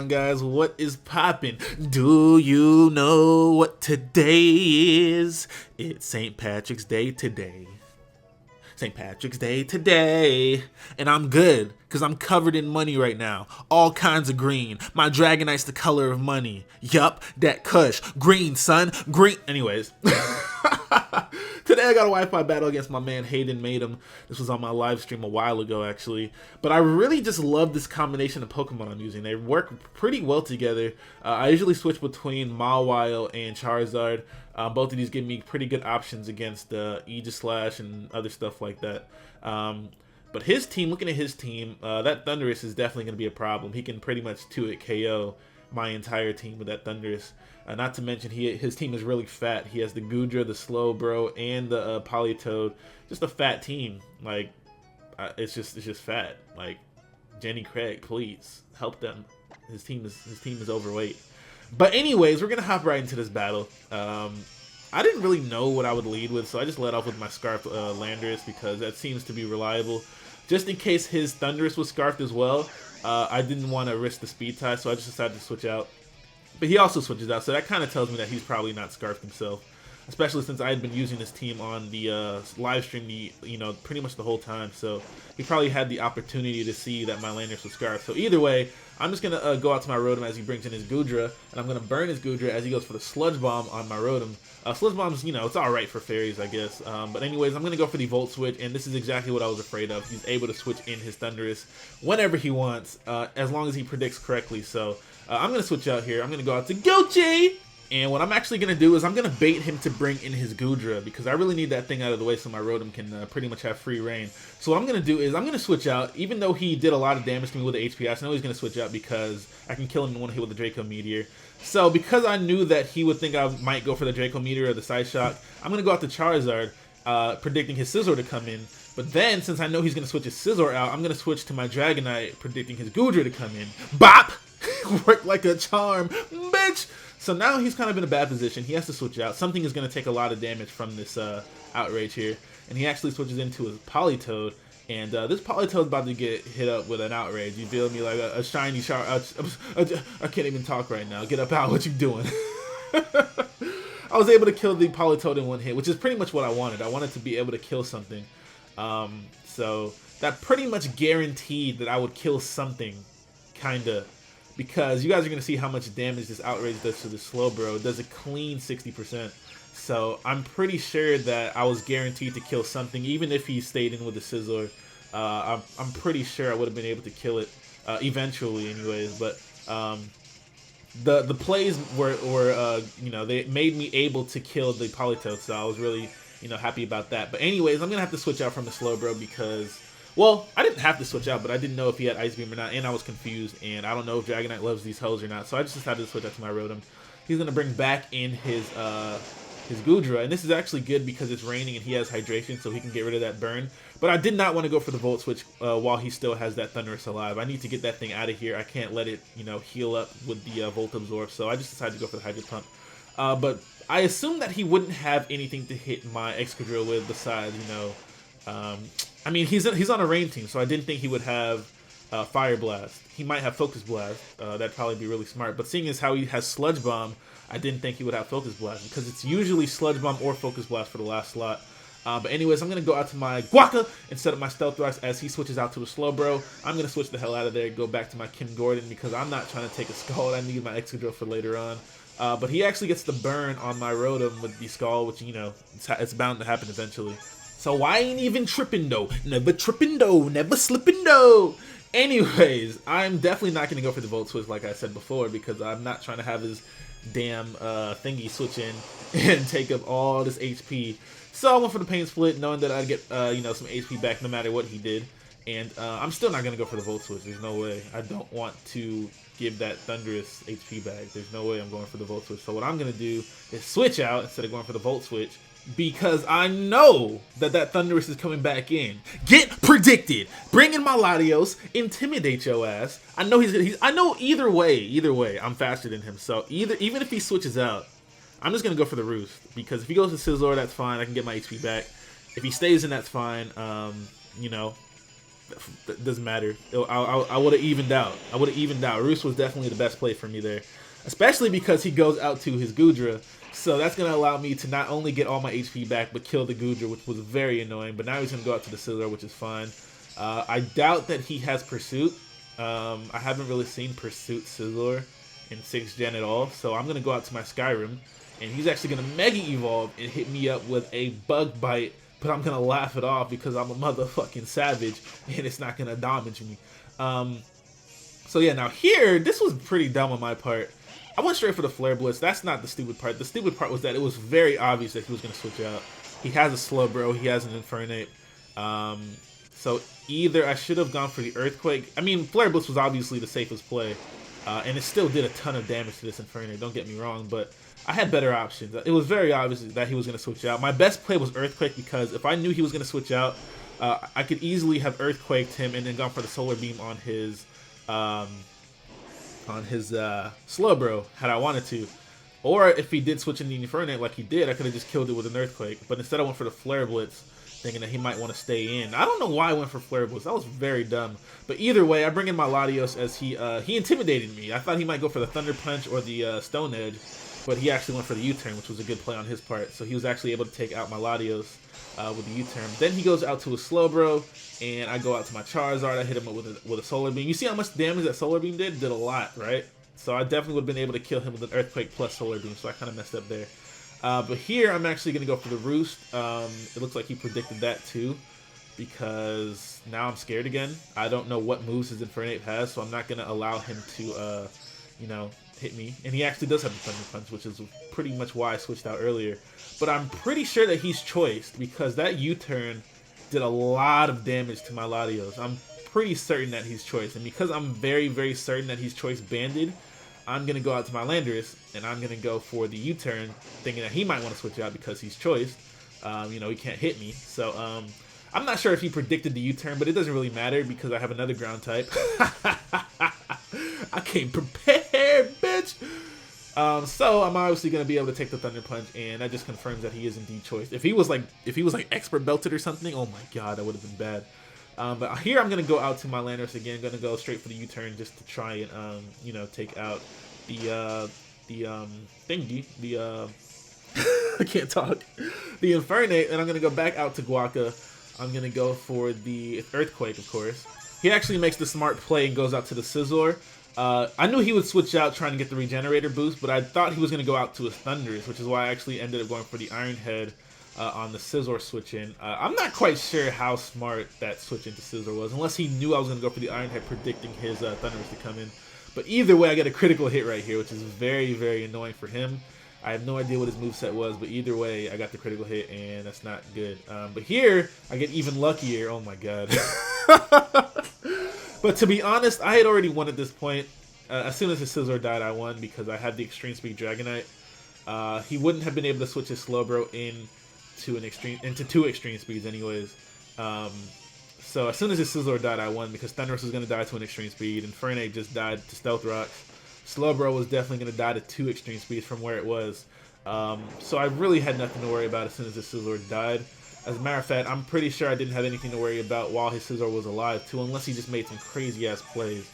on, guys? What is poppin'? Do you know what today is? It's St. Patrick's Day today. St. Patrick's Day today. And I'm good, because I'm covered in money right now. All kinds of green. My Dragonite's the color of money. Yup, that kush. Green, son. Green. Anyways. Today I got a Wi-Fi battle against my man HaydenMadeEm. This was on my live stream a while ago, actually. But I really just love this combination of Pokemon I'm using. They work pretty well together. I usually switch between Mawile and Charizard. Both of these give me pretty good options against Aegislash and other stuff like that. But his team, looking at his team, that Thundurus is definitely going to be a problem. He can pretty much 2-hit KO my entire team with that Thundurus. Not to mention, his team is really fat. He has the Goodra, the Slowbro, and the Politoed. Just a fat team. Like, it's just fat. Like, Jenny Craig, please help them. His team is overweight. But anyways, we're gonna hop right into this battle. I didn't really know what I would lead with, so I just led off with my Scarf Landorus because that seems to be reliable. Just in case his Thundurus was Scarfed as well, I didn't want to risk the speed tie, so I just decided to switch out. But he also switches out, so that kind of tells me that he's probably not Scarfed himself. Especially since I had been using this team on the live stream, pretty much the whole time. So he probably had the opportunity to see that my Landorus was Scarfed. So either way, I'm just going to go out to my Rotom as he brings in his Goodra. And I'm going to burn his Goodra as he goes for the Sludge Bomb on my Rotom. Sludge Bomb's, it's alright for fairies, I guess. But anyways, I'm going to go for the Volt Switch. And this is exactly what I was afraid of. He's able to switch in his Thundurus whenever he wants, as long as he predicts correctly. So I'm going to switch out here. I'm going to go out to Gochi! And what I'm actually going to do is I'm going to bait him to bring in his Goodra because I really need that thing out of the way so my Rotom can pretty much have free reign. So what I'm going to do is I'm going to switch out. Even though he did a lot of damage to me with the HP, I know he's going to switch out because I can kill him in one hit with the Draco Meteor. So because I knew that he would think I might go for the Draco Meteor or the Side Shock, I'm going to go out to Charizard, predicting his Scizor to come in. But then, since I know he's going to switch his Scizor out, I'm going to switch to my Dragonite, predicting his Goodra to come in. Bop! Worked like a charm, bitch! So now he's kind of in a bad position. He has to switch out. Something is going to take a lot of damage from this Outrage here. And he actually switches into his Politoed. And this Politoed's about to get hit up with an Outrage. You feel me? Like a shiny shark. I can't even talk right now. Get up out. What you doing? I was able to kill the Politoed in one hit, which is pretty much what I wanted. I wanted to be able to kill something. So that pretty much guaranteed that I would kill something. Kinda. Because you guys are going to see how much damage this Outrage does to the Slowbro. It does a clean 60%. So I'm pretty sure that I was guaranteed to kill something. Even if he stayed in with the Scizor, I'm pretty sure I would have been able to kill it eventually anyways. But the plays were they made me able to kill the Politoed. So I was really, happy about that. But anyways, I'm going to have to switch out from the Slowbro because... Well, I didn't have to switch out, but I didn't know if he had Ice Beam or not, and I was confused, and I don't know if Dragonite loves these hoes or not, so I just decided to switch out to my Rotom. He's going to bring back in his Goodra, and this is actually good because it's raining and he has hydration, so he can get rid of that burn. But I did not want to go for the Volt Switch while he still has that Thundurus alive. I need to get that thing out of here. I can't let it, heal up with the Volt Absorb, so I just decided to go for the Hydro Pump. But I assumed that he wouldn't have anything to hit my Excadrill with besides, I mean, he's on a rain team, so I didn't think he would have Fire Blast. He might have Focus Blast. That'd probably be really smart. But seeing as how he has Sludge Bomb, I didn't think he would have Focus Blast because it's usually Sludge Bomb or Focus Blast for the last slot. But anyways, I'm going to go out to my Guaca instead of my Stealth Rocks as he switches out to a Slowbro. I'm going to switch the hell out of there and go back to my Kim Gordon because I'm not trying to take a Scald. I need my Excadrill for later on. But he actually gets the burn on my Rotom with the Scald, which, it's bound to happen eventually. So I ain't even tripping though. Never tripping though. Never slipping though. Anyways, I'm definitely not going to go for the Volt Switch like I said before because I'm not trying to have his damn thingy switch in and take up all this HP. So I went for the Pain Split knowing that I'd get some HP back no matter what he did. And I'm still not going to go for the Volt Switch. There's no way. I don't want to give that Thundurus HP back. There's no way I'm going for the Volt Switch. So what I'm going to do is switch out instead of going for the Volt Switch. Because I know that Thundurus is coming back in. Get predicted. Bring in my Latios. Intimidate your ass. I know I know either way, I'm faster than him. So even if he switches out, I'm just gonna go for the Roost. Because if he goes to Scizor, that's fine. I can get my HP back. If he stays in, that's fine. That doesn't matter. I would have evened out. I would have evened out. Roost was definitely the best play for me there, especially because he goes out to his Gudra. So that's going to allow me to not only get all my HP back, but kill the Gudra, which was very annoying. But now he's going to go out to the Scizor, which is fine. I doubt that he has Pursuit. I haven't really seen Pursuit Scizor in 6th Gen at all. So I'm going to go out to my Skyrim, and he's actually going to Mega Evolve and hit me up with a Bug Bite. But I'm going to laugh it off because I'm a motherfucking savage, and it's not going to damage me. So yeah, now here, this was pretty dumb on my part. I went straight for the Flare Blitz. That's not the stupid part. The stupid part was that it was very obvious that he was going to switch out. He has a Slowbro. He has an Infernape. So either I should have gone for the Earthquake. I mean, Flare Blitz was obviously the safest play. And it still did a ton of damage to this Infernape. Don't get me wrong, but I had better options. It was very obvious that he was going to switch out. My best play was Earthquake because if I knew he was going to switch out, I could easily have Earthquaked him and then gone for the Solar Beam on his Slowbro had I wanted to. Or if he did switch into the Infernape like he did, I could have just killed it with an Earthquake. But instead I went for the Flare Blitz, thinking that he might want to stay in. I don't know why I went for Flare Blitz. That was very dumb. But either way, I bring in my Latios as he intimidated me. I thought he might go for the Thunder Punch or the Stone Edge, but he actually went for the U-turn, which was a good play on his part. So he was actually able to take out my Latios with the U-turn. Then he goes out to a Slowbro, and I go out to my Charizard. I hit him up with a Solar Beam. You see how much damage that Solar Beam did? Did a lot, right? So I definitely would have been able to kill him with an Earthquake plus Solar Beam, so I kind of messed up there. But here, I'm actually going to go for the Roost. It looks like he predicted that too, because now I'm scared again. I don't know what moves his Infernape has, so I'm not going to allow him to, you know, hit me. And he actually does have the Thunder Punch, which is pretty much why I switched out earlier. But I'm pretty sure that he's choiced, because that U-turn did a lot of damage to my Latios. I'm pretty certain that he's choiced. And because I'm very, very certain that he's choice banded, I'm going to go out to my Landorus, and I'm going to go for the U-turn, thinking that he might want to switch out because he's choiced. You know, he can't hit me. So, I'm not sure if he predicted the U-turn, but it doesn't really matter because I have another ground type. I came prepared, bitch! So I'm obviously going to be able to take the Thunder Punch, and that just confirms that he is indeed choiced. If he was like Expert Belted or something, oh my god, that would have been bad. But here I'm going to go out to my Landorus again. Going to go straight for the U-turn just to try and, you know, take out the thingy. I can't talk. The Infernape, and I'm going to go back out to Guaca. I'm going to go for the Earthquake, of course. He actually makes the smart play and goes out to the Scizor. I knew he would switch out trying to get the Regenerator boost, but I thought he was going to go out to his Thundurus, which is why I actually ended up going for the Iron Head on the Scizor switch in. I'm not quite sure how smart that switch into Scizor was, unless he knew I was going to go for the Iron Head, predicting his Thundurus to come in. But either way, I get a critical hit right here, which is very, very annoying for him. I have no idea what his moveset was, but either way, I got the critical hit, and that's not good. But here, I get even luckier. Oh my god. But to be honest, I had already won at this point. As soon as his Scizor died, I won because I had the Extreme Speed Dragonite. He wouldn't have been able to switch his Slowbro into two Extreme Speeds anyways. So as soon as his Scizor died, I won because Thundurus was going to die to an Extreme Speed, and Infernape just died to Stealth Rocks. Slowbro was definitely going to die to 2 Extreme Speeds from where it was. So I really had nothing to worry about as soon as his Scizor died. As a matter of fact, I'm pretty sure I didn't have anything to worry about while his Scizor was alive too, unless he just made some crazy-ass plays.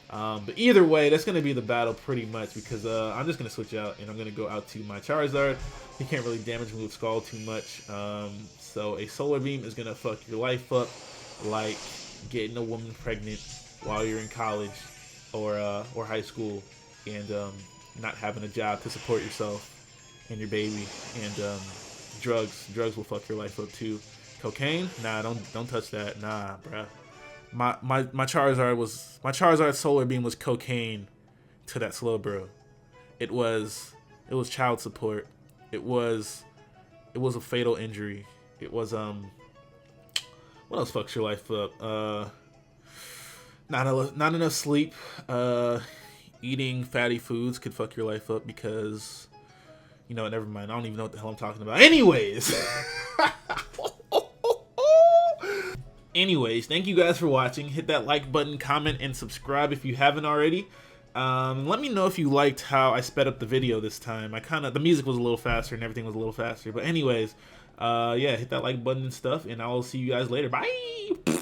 But either way, that's going to be the battle pretty much because I'm just going to switch out, and I'm going to go out to my Charizard. He can't really damage me with Scald too much. So a Solar Beam is going to fuck your life up like getting a woman pregnant while you're in college or high school and not having a job to support yourself and your baby. And drugs will fuck your life up too. Cocaine? Nah, don't touch that. Nah, bruh. My Charizard Solar Beam was cocaine to that Slowbro. It was child support. It was a fatal injury. It was what else fucks your life up? Not enough sleep. Eating fatty foods could fuck your life up because, you know, never mind. I don't even know what the hell I'm talking about. Anyways. Anyways, thank you guys for watching. Hit that like button, comment, and subscribe if you haven't already. Let me know if you liked how I sped up the video this time. The music was a little faster and everything was a little faster. But anyways, yeah, hit that like button and stuff, and I'll see you guys later. Bye!